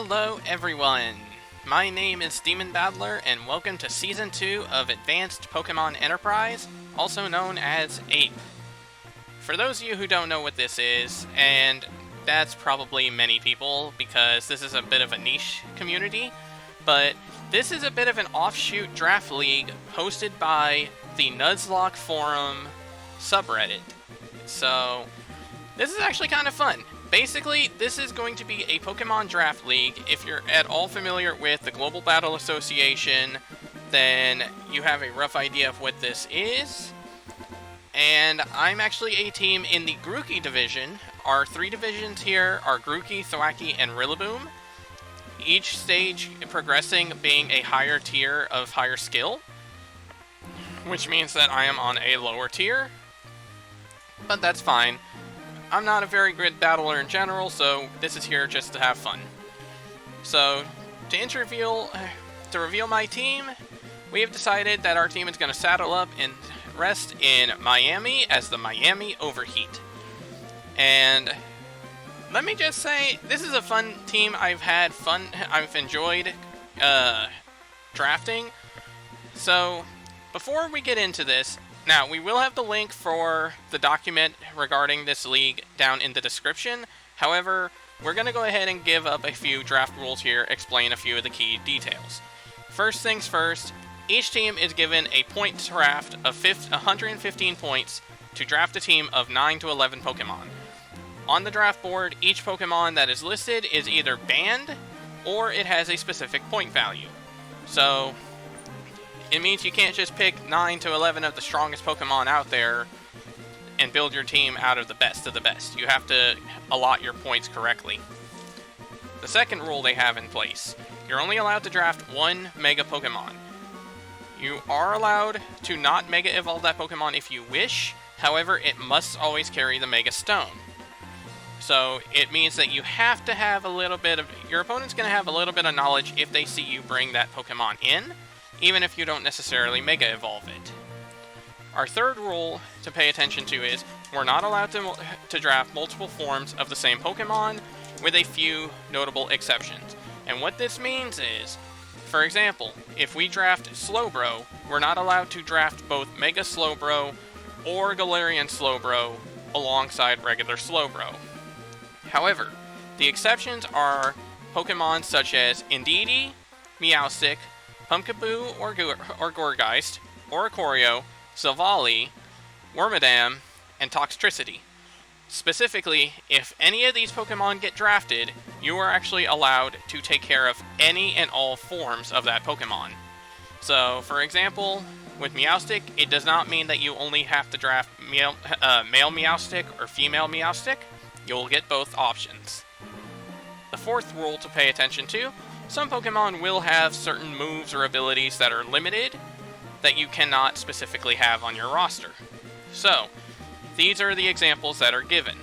Hello everyone! My name is DemonBattler and welcome to Season 2 of Advanced Pokemon Enterprise, also known as APE. For those of you who don't know what this is, and that's probably many people because this is a bit of a niche community, but this is a bit of an offshoot draft league hosted by the Nuzlocke Forum subreddit. So, this is actually kind of fun. Basically, this is going to be a Pokemon Draft League. If you're at all familiar with the Global Battle Association, then you have a rough idea of what this is. And I'm actually a team in the Grookey division. Our three divisions here are Grookey, Thwackey, and Rillaboom. Each stage progressing being a higher tier of higher skill, which means that I am on a lower tier, but that's fine. I'm not a very good battler in general, so this is here just to have fun. So, to reveal my team, we have decided that our team is going to saddle up and rest in Miami as the Miami Overheat. And let me just say, this is a fun team. I've enjoyed drafting. So, before we get into this, now, we will have the link for the document regarding this league down in the description. However, we're going to go ahead and give up a few draft rules here, explain a few of the key details. First things first, each team is given a point draft of 115 points to draft a team of 9 to 11 Pokemon. On the draft board, each Pokemon that is listed is either banned or it has a specific point value. So, it means you can't just pick 9 to 11 of the strongest Pokemon out there and build your team out of the best of the best. You have to allot your points correctly. The second rule they have in place, you're only allowed to draft one Mega Pokemon. You are allowed to not Mega Evolve that Pokemon if you wish, however, it must always carry the Mega Stone. So, it means that you have to have a little bit of... Your opponent's going to have a little bit of knowledge if they see you bring that Pokemon in, even if you don't necessarily Mega Evolve it. Our third rule to pay attention to is, we're not allowed to draft multiple forms of the same Pokemon, with a few notable exceptions. And what this means is, for example, if we draft Slowbro, we're not allowed to draft both Mega Slowbro or Galarian Slowbro alongside regular Slowbro. However, the exceptions are Pokemon such as Indeedee, Meowstic, Pumpkaboo or Gourgeist, Oricorio, Silvally, Wormadam, and Toxtricity. Specifically, if any of these Pokemon get drafted, you are actually allowed to take care of any and all forms of that Pokemon. So, for example, with Meowstic, it does not mean that you only have to draft male Meowstic or female Meowstic. You'll get both options. The fourth rule to pay attention to, some Pokemon will have certain moves or abilities that are limited that you cannot specifically have on your roster. So, these are the examples that are given.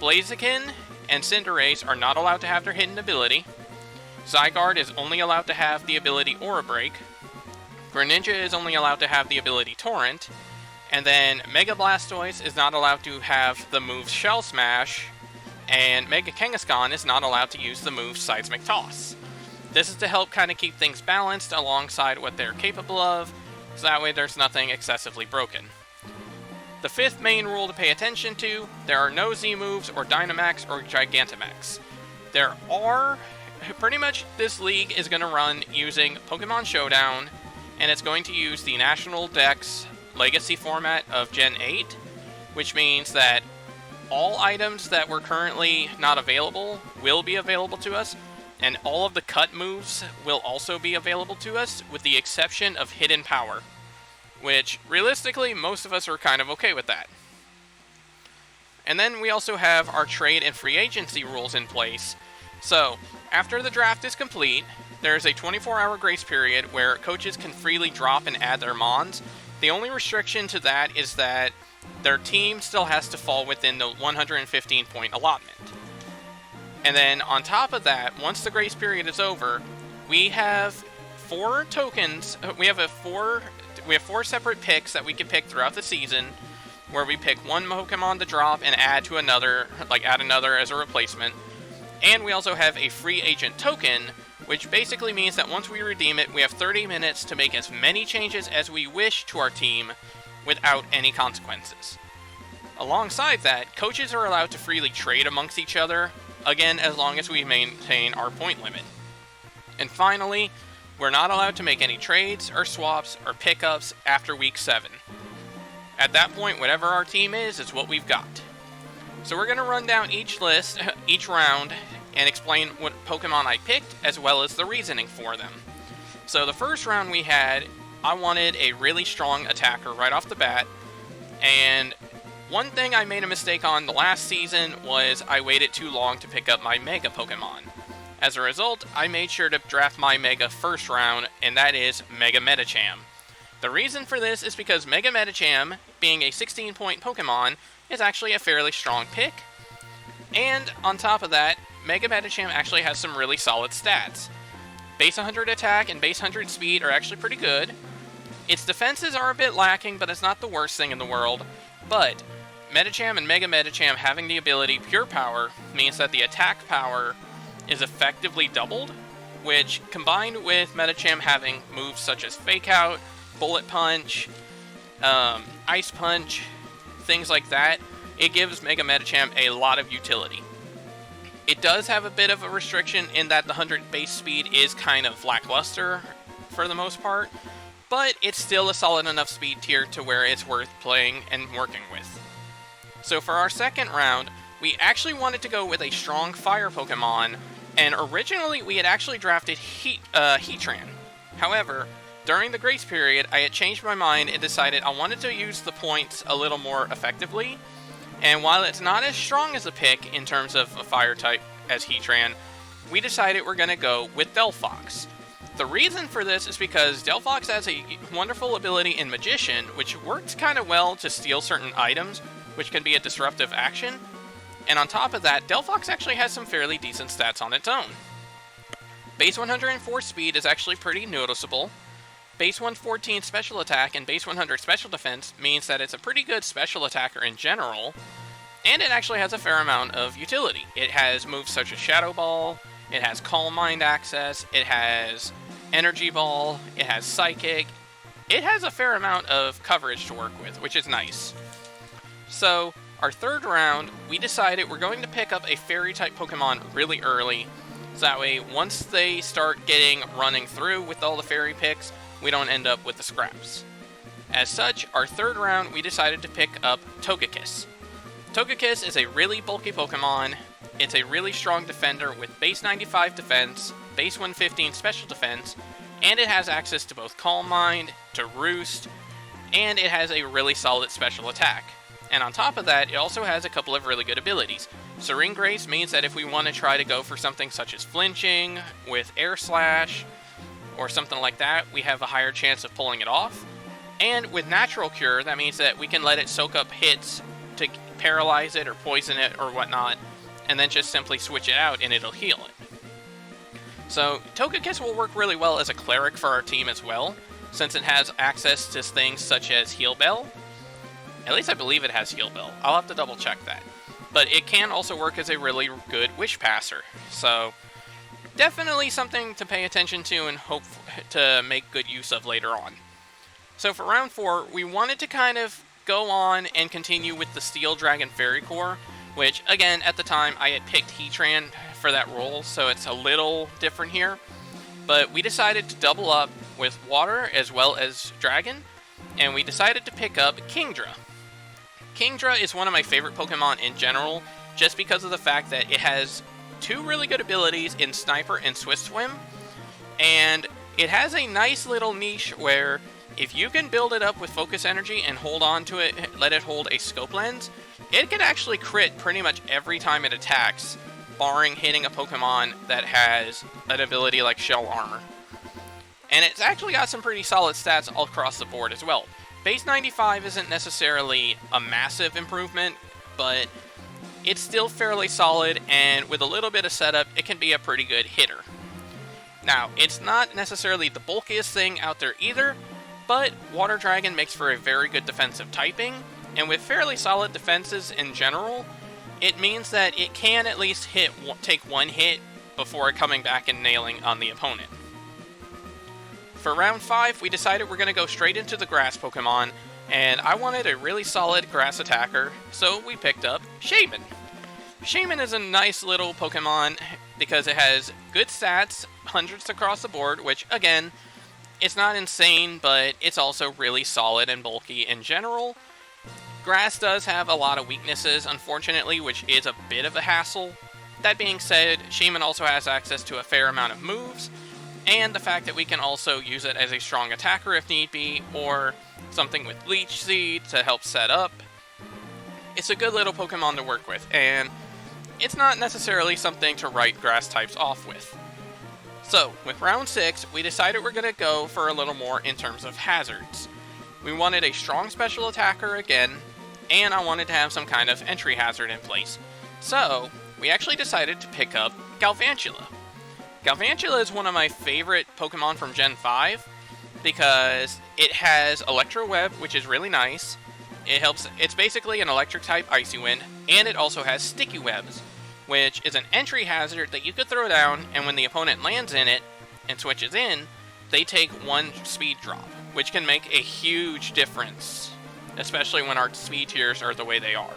Blaziken and Cinderace are not allowed to have their hidden ability. Zygarde is only allowed to have the ability Aura Break. Greninja is only allowed to have the ability Torrent. And then Mega Blastoise is not allowed to have the move Shell Smash. And Mega Kangaskhan is not allowed to use the move Seismic Toss. This is to help kind of keep things balanced alongside what they're capable of, so that way there's nothing excessively broken. The fifth main rule to pay attention to, there are no Z moves or Dynamax or Gigantamax. Pretty much this league is going to run using Pokemon Showdown, and it's going to use the National Dex Legacy format of Gen 8, which means that all items that were currently not available will be available to us, and all of the cut moves will also be available to us, with the exception of Hidden Power, which, realistically, most of us are kind of okay with that. And then we also have our trade and free agency rules in place. So, after the draft is complete, there's a 24-hour grace period where coaches can freely drop and add their Mons. The only restriction to that is that their team still has to fall within the 115-point allotment. And then, on top of that, once the grace period is over, we have 4 tokens. We have 4 separate picks that we can pick throughout the season, where we pick one Pokemon to drop and add to another, add another as a replacement. And we also have a free agent token, which basically means that once we redeem it, we have 30 minutes to make as many changes as we wish to our team without any consequences. Alongside that, coaches are allowed to freely trade amongst each other, again as long as we maintain our point limit. And finally, we're not allowed to make any trades or swaps or pickups after week 7. At that point, whatever our team is what we've got. So we're going to run down each list, each round, and explain what Pokemon I picked, as well as the reasoning for them. So the first round we had, I wanted a really strong attacker right off the bat, and one thing I made a mistake on the last season was I waited too long to pick up my Mega Pokemon. As a result, I made sure to draft my Mega first round, and that is Mega Medicham. The reason for this is because Mega Medicham, being a 16-point Pokemon, is actually a fairly strong pick, and on top of that, Mega Medicham actually has some really solid stats. Base 100 attack and base 100 speed are actually pretty good. Its defenses are a bit lacking, but it's not the worst thing in the world. But Medicham and Mega Medicham having the ability Pure Power means that the attack power is effectively doubled, which combined with Medicham having moves such as Fake Out, Bullet Punch, Ice Punch, things like that, it gives Mega Medicham a lot of utility. It does have a bit of a restriction in that the 100 base speed is kind of lackluster for the most part, but it's still a solid enough speed tier to where it's worth playing and working with. So for our second round, we actually wanted to go with a strong fire Pokemon, and originally we had actually drafted Heatran. However, during the grace period, I had changed my mind and decided I wanted to use the points a little more effectively. And while it's not as strong as a pick in terms of a fire type as Heatran, we decided we're going to go with Delphox. The reason for this is because Delphox has a wonderful ability in Magician, which works kind of well to steal certain items, which can be a disruptive action. And on top of that, Delphox actually has some fairly decent stats on its own. Base 104 speed is actually pretty noticeable. Base 114 special attack and base 100 special defense means that it's a pretty good special attacker in general, and it actually has a fair amount of utility. It has moves such as Shadow Ball, it has Calm Mind access, it has Energy Ball, it has Psychic. It has a fair amount of coverage to work with, which is nice. So, our third round, we decided we're going to pick up a Fairy-type Pokemon really early, so that way, once they start running through with all the Fairy picks, we don't end up with the scraps. As such, our third round, we decided to pick up Togekiss. Togekiss is a really bulky Pokemon. It's a really strong defender with base 95 defense, base 115 special defense, and it has access to both Calm Mind, to Roost, and it has a really solid special attack. And on top of that, it also has a couple of really good abilities. Serene Grace means that if we want to try to go for something such as flinching with Air Slash, or something like that, we have a higher chance of pulling it off. And with Natural Cure, that means that we can let it soak up hits to paralyze it or poison it or whatnot, and then just simply switch it out and it'll heal it. So Togekiss will work really well as a cleric for our team as well, since it has access to things such as Heal Bell. At least I believe it has Heal Bell. I'll have to double check that. But it can also work as a really good Wish Passer. So definitely something to pay attention to and hope to make good use of later on. So for round 4, we wanted to kind of go on and continue with the Steel Dragon Fairy Core, which, again, at the time, I had picked Heatran for that role, so it's a little different here. But we decided to double up with Water as well as Dragon, and we decided to pick up Kingdra. Kingdra is one of my favorite Pokemon in general, just because of the fact that it has 2 really good abilities in Sniper and Swift Swim, and it has a nice little niche where if you can build it up with Focus Energy and hold on to it, let it hold a Scope Lens, it can actually crit pretty much every time it attacks, barring hitting a Pokemon that has an ability like Shell Armor. And it's actually got some pretty solid stats all across the board as well. Base 95 isn't necessarily a massive improvement, but it's still fairly solid, and with a little bit of setup, it can be a pretty good hitter. Now, it's not necessarily the bulkiest thing out there either, but Water Dragon makes for a very good defensive typing, and with fairly solid defenses in general, it means that it can at least take one hit before coming back and nailing on the opponent. For round 5, we decided we're going to go straight into the grass Pokemon, and I wanted a really solid grass attacker, so we picked up Shaymin. Shaymin is a nice little Pokemon because it has good stats, hundreds across the board, which, again, it's not insane, but it's also really solid and bulky in general. Grass does have a lot of weaknesses, unfortunately, which is a bit of a hassle. That being said, Shaymin also has access to a fair amount of moves, and the fact that we can also use it as a strong attacker if need be, or something with Leech Seed to help set up. It's a good little Pokemon to work with, and it's not necessarily something to write grass types off with. So, with round 6, we decided we're going to go for a little more in terms of hazards. We wanted a strong special attacker again, and I wanted to have some kind of entry hazard in place. So, we actually decided to pick up Galvantula. Galvantula is one of my favorite Pokemon from Gen 5 because it has Electro Web, which is really nice. It's basically an electric type Icy Wind, and it also has Sticky Webs, which is an entry hazard that you could throw down, and when the opponent lands in it and switches in, they take 1 speed drop, which can make a huge difference, especially when our speed tiers are the way they are.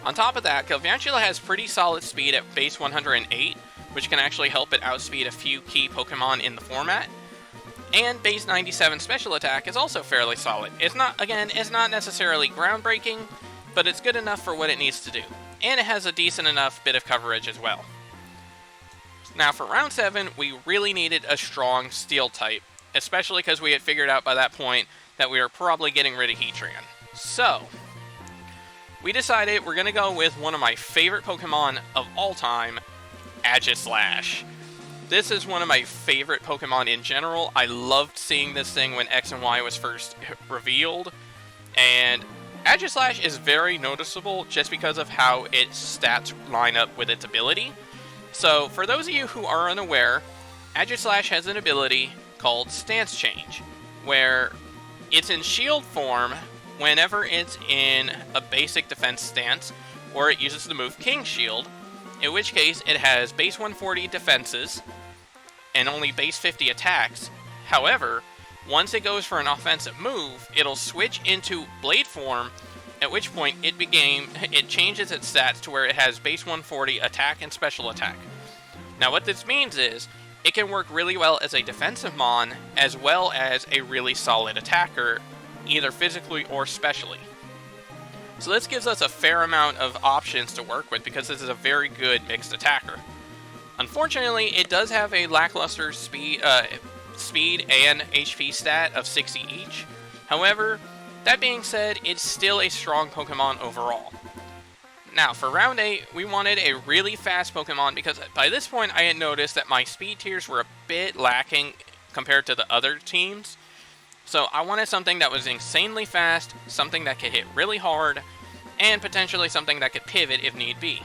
On top of that, Galvantula has pretty solid speed at base 108, which can actually help it outspeed a few key Pokemon in the format. And base 97 special attack is also fairly solid. It's not necessarily groundbreaking, but it's good enough for what it needs to do. And it has a decent enough bit of coverage as well. Now for round 7, we really needed a strong Steel type, especially because we had figured out by that point that we were probably getting rid of Heatran. So, we decided we're going to go with one of my favorite Pokemon of all time, Agislash. This is one of my favorite Pokemon in general. I loved seeing this thing when X and Y was first revealed, and Agislash is very noticeable just because of how its stats line up with its ability. So, for those of you who are unaware, Agislash has an ability called Stance Change, where it's in shield form whenever it's in a basic defense stance, or it uses the move King Shield, in which case it has base 140 defenses and only base 50 attacks. However, once it goes for an offensive move, it'll switch into Blade form, at which point it changes its stats to where it has base 140 attack and special attack. Now what this means is, it can work really well as a defensive mon, as well as a really solid attacker, either physically or specially. So this gives us a fair amount of options to work with because this is a very good mixed attacker. Unfortunately, it does have a lackluster speed and HP stat of 60 each. However, that being said, it's still a strong Pokemon overall. Now, for round 8, we wanted a really fast Pokemon because by this point I had noticed that my speed tiers were a bit lacking compared to the other teams. So I wanted something that was insanely fast, something that could hit really hard, and potentially something that could pivot if need be.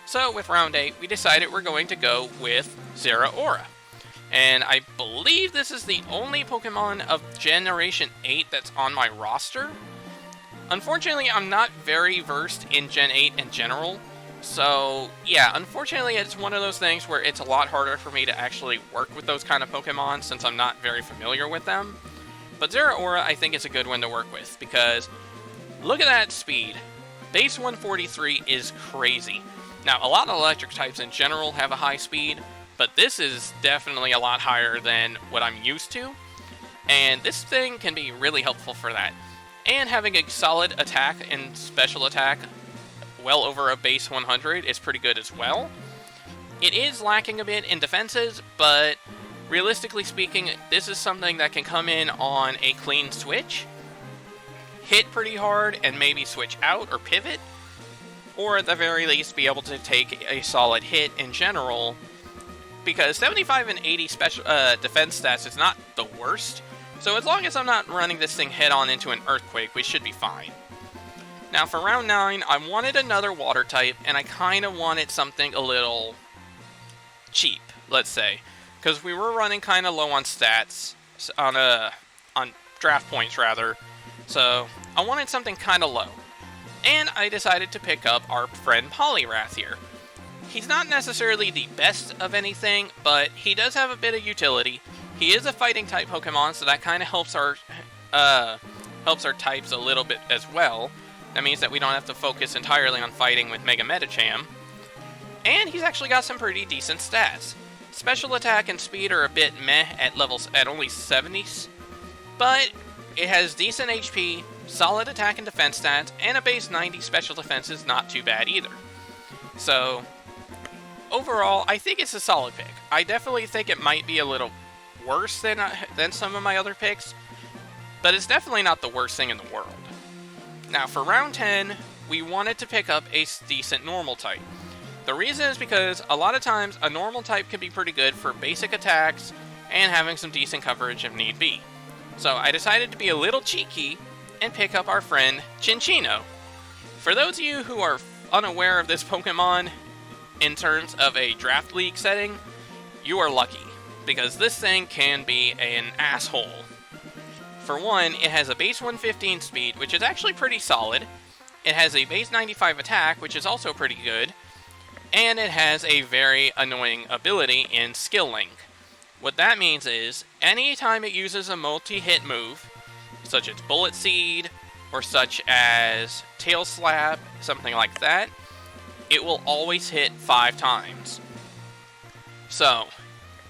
So with round 8, we decided we're going to go with Zeraora. And I believe this is the only Pokemon of Generation 8 that's on my roster. Unfortunately, I'm not very versed in Gen 8 in general. So yeah, unfortunately it's one of those things where it's a lot harder for me to actually work with those kind of Pokemon since I'm not very familiar with them. But Zeraora I think is a good one to work with because look at that speed. Base 143 is crazy. Now, a lot of electric types in general have a high speed, but this is definitely a lot higher than what I'm used to. And this thing can be really helpful for that. And having a solid attack and special attack well over a base 100 is pretty good as well. It is lacking a bit in defenses, but realistically speaking, this is something that can come in on a clean switch, hit pretty hard, and maybe switch out or pivot, or at the very least be able to take a solid hit in general, because 75 and 80 special defense stats is not the worst, so as long as I'm not running this thing head-on into an Earthquake, we should be fine. Now for round 9, I wanted another water type, and I kind of wanted something a little cheap, let's say, because we were running kind of low on stats, on draft points rather, so I wanted something kind of low. And I decided to pick up our friend Poliwrath here. He's not necessarily the best of anything, but he does have a bit of utility. He is a fighting type Pokemon, so that kind of helps our types a little bit as well. That means that we don't have to focus entirely on fighting with Mega Medicham. And he's actually got some pretty decent stats. Special attack and speed are a bit meh at levels at only 70s, but it has decent HP, solid attack and defense stats, and a base 90 special defense is not too bad either. So, overall, I think it's a solid pick. I definitely think it might be a little worse than some of my other picks, but it's definitely not the worst thing in the world. Now, for round 10, we wanted to pick up a decent normal type. The reason is because a lot of times a normal type can be pretty good for basic attacks and having some decent coverage if need be. So I decided to be a little cheeky and pick up our friend Chinchino. For those of you who are unaware of this Pokemon in terms of a draft league setting, you are lucky, because this thing can be an asshole. For one, it has a base 115 speed, which is actually pretty solid. It has a base 95 attack, which is also pretty good. And it has a very annoying ability in Skill Link. What that means is, anytime it uses a multi-hit move, such as Bullet Seed, or such as Tail Slap, something like that, it will always hit 5 times. So,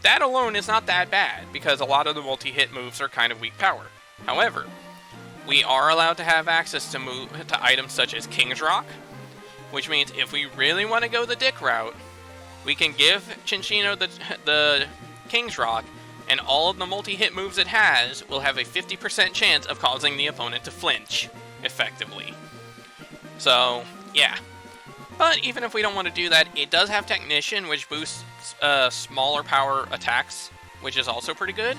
that alone is not that bad, because a lot of the multi-hit moves are kind of weak power. However, we are allowed to have access to items such as Kingdra, which means if we really want to go the dick route, we can give Chinchino the King's Rock, and all of the multi-hit moves it has will have a 50% chance of causing the opponent to flinch, effectively. So, yeah. But even if we don't want to do that, it does have Technician, which boosts smaller power attacks, which is also pretty good.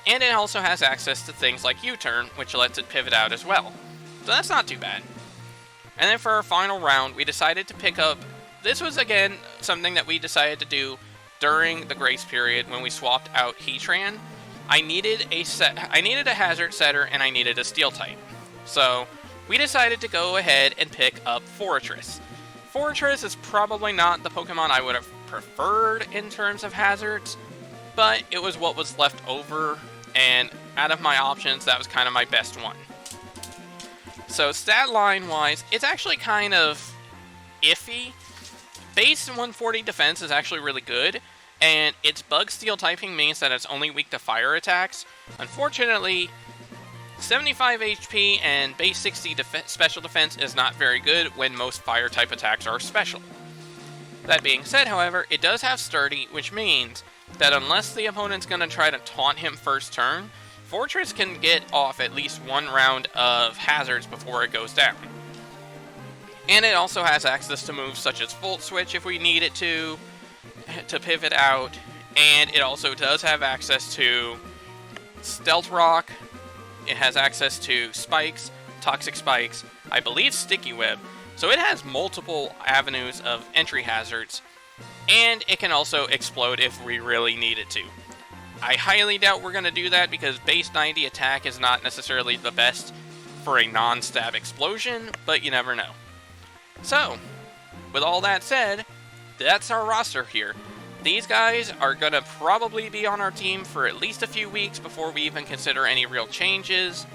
And it also has access to things like U-Turn, which lets it pivot out as well. So that's not too bad. And then for our final round, we decided to pick up... This was, again, something that we decided to do during the grace period when we swapped out Heatran. I needed a Hazard Setter, and I needed a Steel type. So, we decided to go ahead and pick up Forretress. Forretress is probably not the Pokemon I would have preferred in terms of hazards, but it was what was left over, and out of my options, that was kind of my best one. So stat line wise, it's actually kind of iffy. Base 140 defense is actually really good, and its bug steel typing means that it's only weak to fire attacks. Unfortunately, 75 HP and base 60 special defense is not very good when most fire type attacks are special. That being said, however, it does have sturdy, which means that unless the opponent's going to try to taunt him first turn, Fortress can get off at least one round of hazards before it goes down. And it also has access to moves such as Volt Switch if we need it to pivot out. And it also does have access to Stealth Rock. It has access to Spikes, Toxic Spikes, I believe Sticky Web. So it has multiple avenues of entry hazards. And it can also explode if we really need it to. I highly doubt we're going to do that because base 90 attack is not necessarily the best for a non-stab explosion, but you never know. So, with all that said, that's our roster here. These guys are going to probably be on our team for at least a few weeks before we even consider any real changes,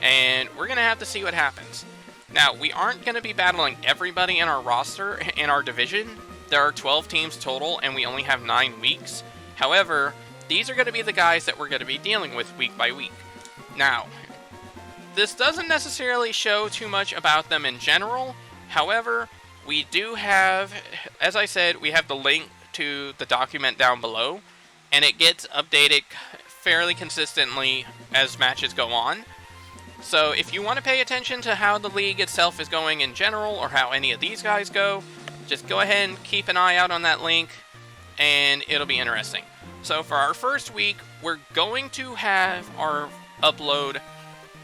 and we're going to have to see what happens. Now, we aren't going to be battling everybody in our roster, in our division. There are 12 teams total, and we only have 9 weeks. However, these are going to be the guys that we're going to be dealing with week by week. Now, this doesn't necessarily show too much about them in general. However, we do have, as I said, we have the link to the document down below, and it gets updated fairly consistently as matches go on. So if you want to pay attention to how the league itself is going in general, or how any of these guys go, just go ahead and keep an eye out on that link, and it'll be interesting. So for our first week, we're going to have our upload.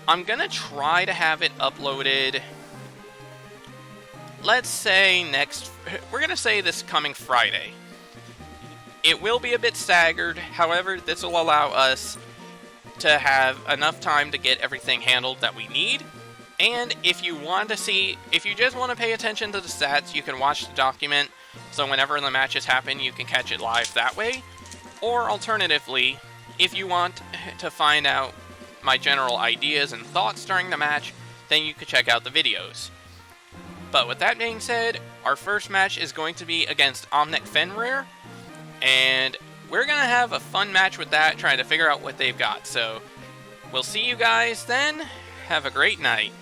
I'm going to try to have it uploaded, let's say we're going to say this coming Friday. It will be a bit staggered, however, this will allow us to have enough time to get everything handled that we need. And if you want to see, if you just want to pay attention to the stats, you can watch the document, so whenever the matches happen, you can catch it live that way. Or alternatively, if you want to find out my general ideas and thoughts during the match, then you could check out the videos. But with that being said, our first match is going to be against Omnic Fenrir, and we're going to have a fun match with that, trying to figure out what they've got. So, we'll see you guys then. Have a great night.